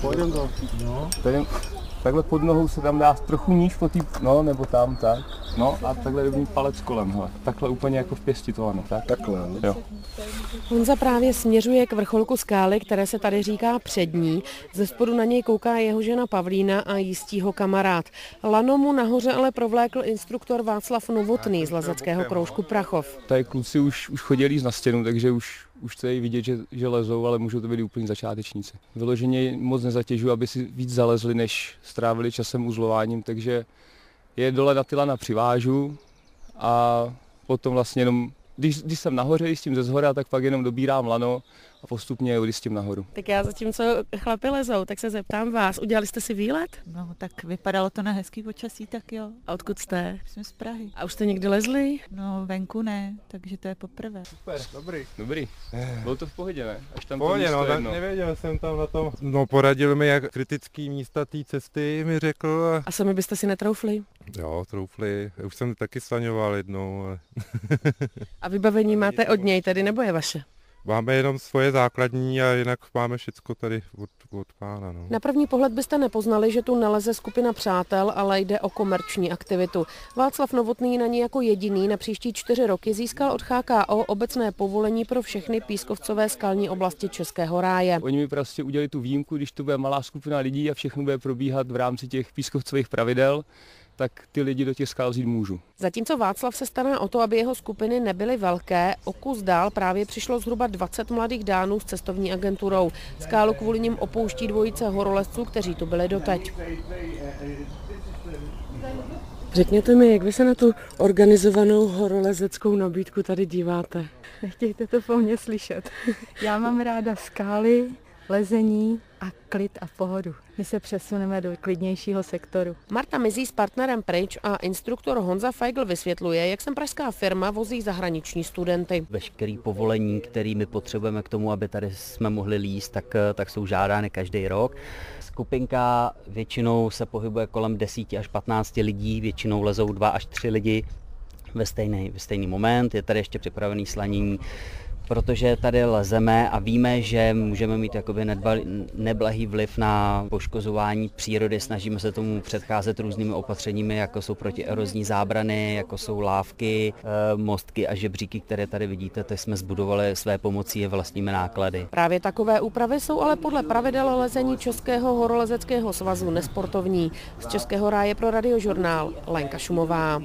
Pojedem to. No. Tady, takhle pod nohou se tam dá trochu níž po tý, no nebo tam, tak. No a takhle rovný palec kolem, hele. Takhle úplně jako v pěsti to ano, tak? Takhle, jo. Honza právě směřuje k vrcholku skály, které se tady říká Přední. Ze spodu na něj kouká jeho žena Pavlína a jistý ho kamarád. Lano mu nahoře ale provlékl instruktor Václav Novotný z lezeckého kroužku Prachov. Tady kluci už chodili jíst na stěnu, takže už to je vidět, že lezou, ale můžou to být úplně začátečníci. Vyloženě moc nezatěžují, aby si víc zalezli, než strávili časem uzlováním, takže je dole na ty lana přivážu a potom vlastně jenom, když jsem nahoře, s tím ze zhora, tak pak jenom dobírám lano a postupně jedu s tím nahoru. Tak já zatímco chlapi lezou, tak se zeptám vás, udělali jste si výlet? No, tak vypadalo to na hezký počasí, tak jo. A odkud jste? Jsme z Prahy. A už jste někdy lezli? No, venku ne, takže to je poprvé. Super, Dobrý. Bylo to v pohodě, ne? Až tam pohodě, no, tak nevěděl jsem tam na tom. No, poradil mi, jak kritický místa té cesty mi řekl. A sami byste si netroufli? Jo, troufli. Už jsem taky slaňoval jednou. Ale... A vybavení máte od něj tedy, nebo je vaše? Máme jenom svoje základní a jinak máme všecko tady od pána. No. Na první pohled byste nepoznali, že tu neleze skupina přátel, ale jde o komerční aktivitu. Václav Novotný na ní jako jediný na příští 4 roky získal od HKO obecné povolení pro všechny pískovcové skalní oblasti Českého ráje. Oni mi prostě udělali tu výjimku, když to bude malá skupina lidí a všechno bude probíhat v rámci těch pískovcových pravidel, tak ty lidi do těch skal vzít můžu. Zatímco Václav se stará o to, aby jeho skupiny nebyly velké, o kus dál právě přišlo zhruba 20 mladých Dánů s cestovní agenturou. Skálu kvůli nim opouští dvojice horolezců, kteří tu byli doteď. Řekněte mi, jak vy se na tu organizovanou horolezeckou nabídku tady díváte? Nechtějte to po mně slyšet. Já mám ráda skály, lezení a klid a pohodu. My se přesuneme do klidnějšího sektoru. Marta mizí s partnerem pryč a instruktor Honza Feigl vysvětluje, jak sem pražská firma vozí zahraniční studenty. Veškerý povolení, který my potřebujeme k tomu, aby tady jsme mohli líst, tak jsou žádány každý rok. Skupinka většinou se pohybuje kolem 10 až 15 lidí, většinou lezou 2 až 3 lidi ve stejný moment. Je tady ještě připravený slanění, protože tady lezeme a víme, že můžeme mít jakoby neblahý vliv na poškozování přírody. Snažíme se tomu předcházet různými opatřeními, jako jsou protierozní zábrany, jako jsou lávky, mostky a žebříky, které tady vidíte, ty jsme zbudovali své pomocí a vlastními náklady. Právě takové úpravy jsou ale podle pravidel lezení Českého horolezeckého svazu nesportovní. Z Českého ráje pro Radiožurnál Lenka Šumová.